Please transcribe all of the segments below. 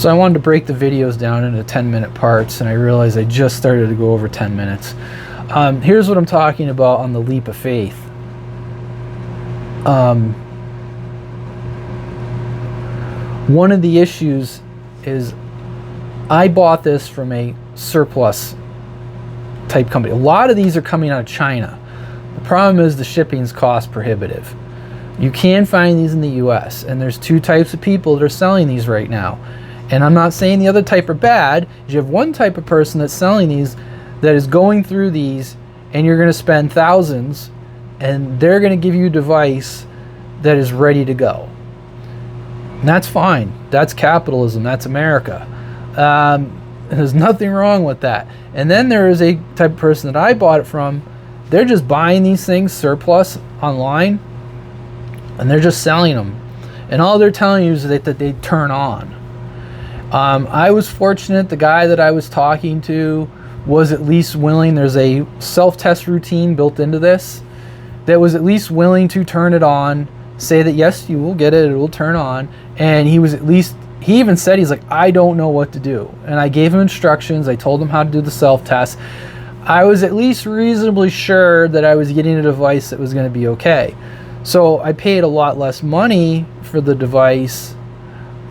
So I wanted to break the videos down into 10-minute parts, and I realized I just started to go over 10 minutes. Here's what I'm talking about on the leap of faith. One of the issues is I bought this from a surplus type company. A lot of these are coming out of China. The problem is the shipping's cost prohibitive. You can find these in the US, and there's two types of people that are selling these right now. And I'm not saying the other type are bad. You have one type of person that's selling these that is going through these, and you're going to spend thousands, and they're going to give you a device that is ready to go. And that's fine. That's capitalism. That's America. There's nothing wrong with that. And then there is a type of person that I bought it from. They're just buying these things surplus online, and they're just selling them. And all they're telling you is that they turn on. I was fortunate. The guy that I was talking to was at least willing. There's a self-test routine built into this that was at least willing to turn it on, say that yes, you will get it, it will turn on. And he was at least, he even said, he's like, I don't know what to do. And I gave him instructions. I told him how to do the self-test. I was at least reasonably sure that I was getting a device that was going to be okay. So I paid a lot less money for the device,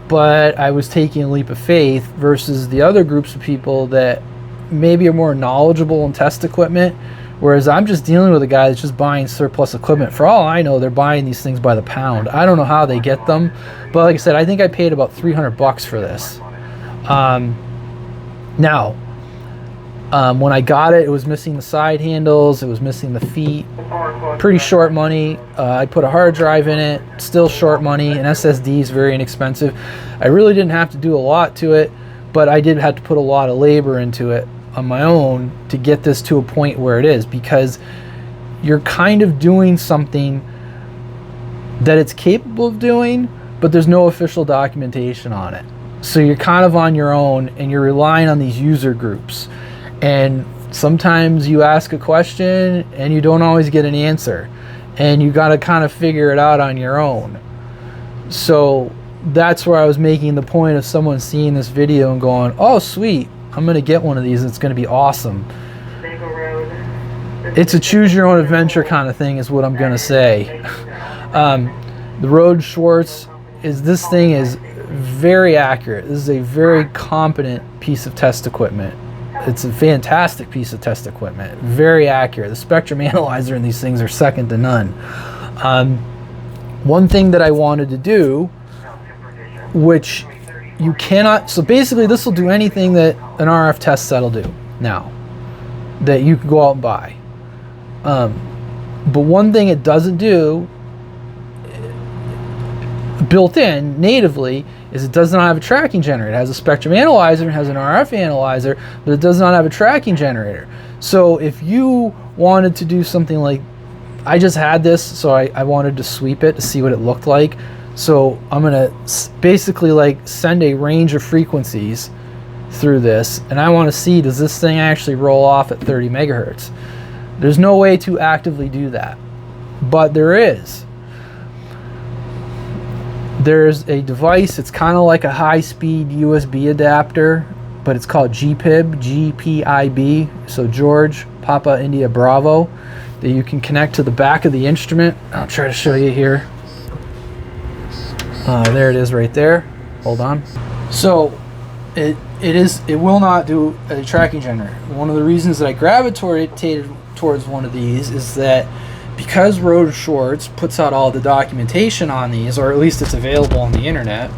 but I was taking a leap of faith versus the other groups of people that maybe are more knowledgeable in test equipment, whereas I'm just dealing with a guy that's just buying surplus equipment. For all I know, they're buying these things by the pound. I don't know how they get them, but like I said, I think I paid about $300 for this. Now, when I got it, it was missing the side handles, it was missing the feet. Pretty short money. I put a hard drive in it, still short money. An SSD is very inexpensive. I really didn't have to do a lot to it, but I did have to put a lot of labor into it on my own to get this to a point where it is, because you're kind of doing something that it's capable of doing, but there's no official documentation on it. So you're kind of on your own, and you're relying on these user groups. And sometimes you ask a question and you don't always get an answer, and you got to kind of figure it out on your own. So that's where I was making the point of someone seeing this video and going, oh sweet, I'm going to get one of these, it's going to be awesome. It's a choose your own adventure kind of thing is what I'm going to say. The Rode Schwartz this thing is very accurate. This is a very competent piece of test equipment. It's a fantastic piece of test equipment, very accurate. The spectrum analyzer in these things are second to none. One thing that I wanted to do, which you cannot, so basically this will do anything that an RF test set will do now, that you can go out and buy. But one thing it doesn't do, built in natively, is it does not have a tracking generator. It has a spectrum analyzer, it has an RF analyzer, but it does not have a tracking generator. So if you wanted to do something like, I just had this, so I wanted to sweep it to see what it looked like. So I'm gonna basically like send a range of frequencies through this, and I want to see, does this thing actually roll off at 30 megahertz? There's no way to actively do that, but there is. There's a device, it's kind of like a high-speed USB adapter, but it's called GPIB, G-P-I-B, so George, Papa, India, Bravo, that you can connect to the back of the instrument. I'll try to show you here. There it is right there. Hold on. So it will not do a tracking generator. One of the reasons that I gravitated towards one of these is that because Rode Schwartz puts out all the documentation on these, or at least it's available on the internet,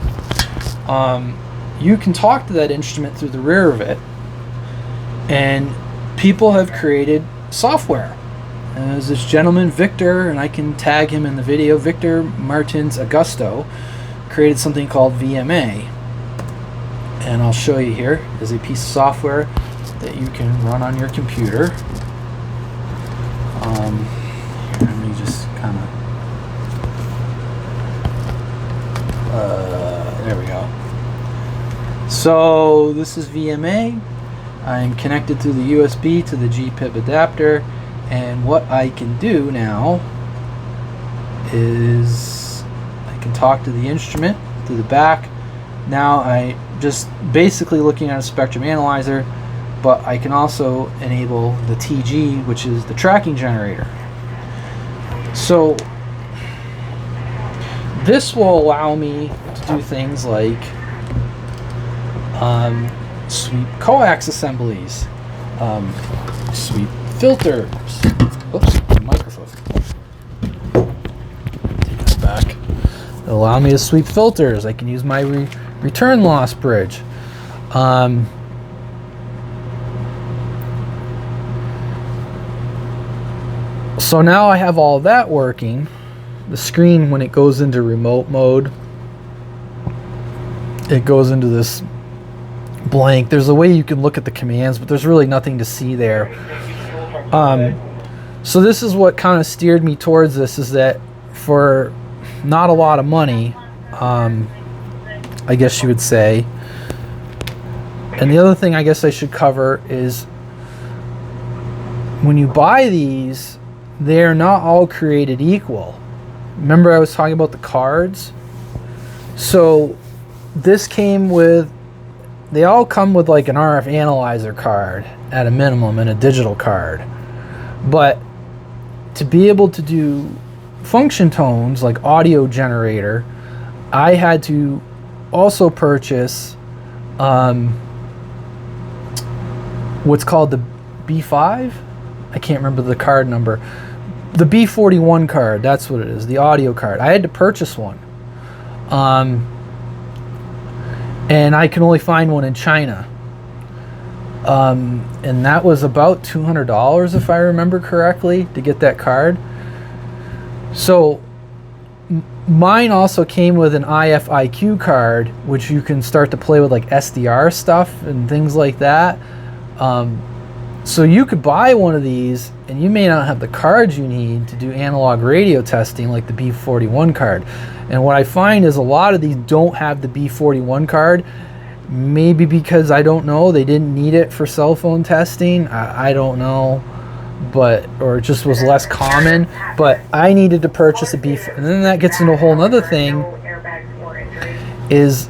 you can talk to that instrument through the rear of it, and people have created software. And there's this gentleman, Victor, and I can tag him in the video, Victor Martins Augusto, created something called VMA. And I'll show you here. There's a piece of software that you can run on your computer. Here, let me just kind of, there we go. So this is VMA. I'm connected through the USB to the GPIB adapter, and what I can do now is I can talk to the instrument through the back. Now just basically looking at a spectrum analyzer, but I can also enable the TG, which is the tracking generator. So this will allow me to do things like sweep coax assemblies, sweep filters. Oops, microphone. Take this back. It'll allow me to sweep filters. I can use my return loss bridge. So now I have all that working. The screen, when it goes into remote mode, it goes into this blank. There's a way you can look at the commands, but there's really nothing to see there. So this is what kind of steered me towards this, is that for not a lot of money, I guess you would say. And the other thing I guess I should cover is when you buy these, they're not all created equal. Remember I was talking about the cards? So this came with, they all come with like an RF analyzer card at a minimum and a digital card. But to be able to do function tones like audio generator, I had to also purchase what's called the B5? I can't remember the card number. The B41 card, that's what it is, the audio card. I had to purchase one. And I can only find one in China. And that was about $200 if I remember correctly to get that card. So mine also came with an IFIQ card, which you can start to play with like SDR stuff and things like that. So you could buy one of these and you may not have the cards you need to do analog radio testing like the B41 card. And what I find is a lot of these don't have the B41 card, maybe because I don't know, they didn't need it for cell phone testing. I don't know, but, or it just was less common, but I needed to purchase a B4. And then that gets into a whole nother thing, is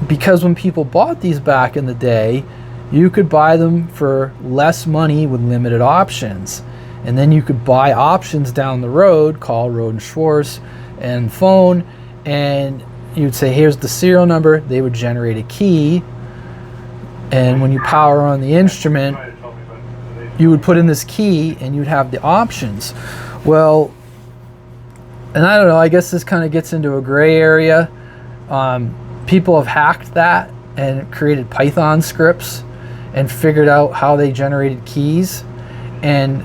because when people bought these back in the day, you could buy them for less money with limited options. And then you could buy options down the road, call Road and Schwartz and phone, and you'd say, here's the serial number. They would generate a key. And when you power on the instrument, you would put in this key and you'd have the options. Well, and I don't know, I guess this kind of gets into a gray area. People have hacked that and created Python scripts and figured out how they generated keys. And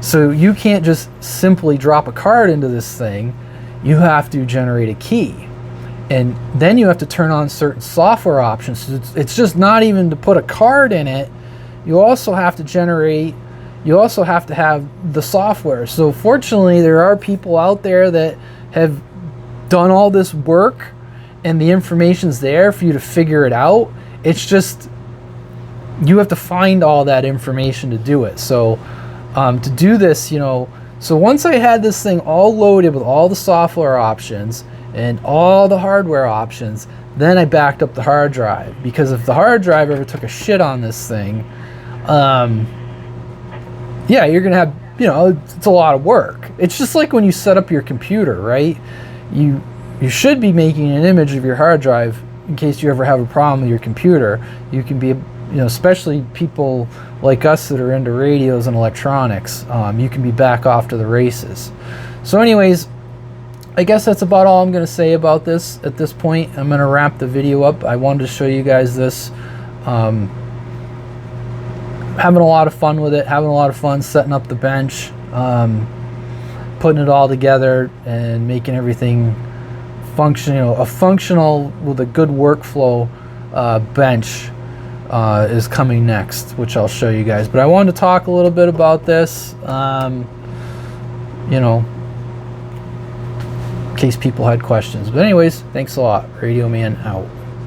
so you can't just simply drop a card into this thing. You have to generate a key. And then you have to turn on certain software options. So it's just not even to put a card in it. You also have to generate, you also have to have the software. So fortunately, there are people out there that have done all this work and the information's there for you to figure it out. It's just, you have to find all that information to do it. So to do this, you know, so once I had this thing all loaded with all the software options and all the hardware options, then I backed up the hard drive, because if the hard drive ever took a shit on this thing, yeah, you're gonna have, you know, it's a lot of work. It's just like when you set up your computer, right? You should be making an image of your hard drive in case you ever have a problem with your computer. You can be, you know, especially people like us that are into radios and electronics, you can be back off to the races. So anyways, I guess that's about all I'm going to say about this at this point. I'm going to wrap the video up. I wanted to show you guys this. Having a lot of fun with it, having a lot of fun setting up the bench, putting it all together and making everything function, you know, a functional with a good workflow bench is coming next, which I'll show you guys. But I wanted to talk a little bit about this, you know, in case people had questions. But anyways, thanks a lot. Radioman out.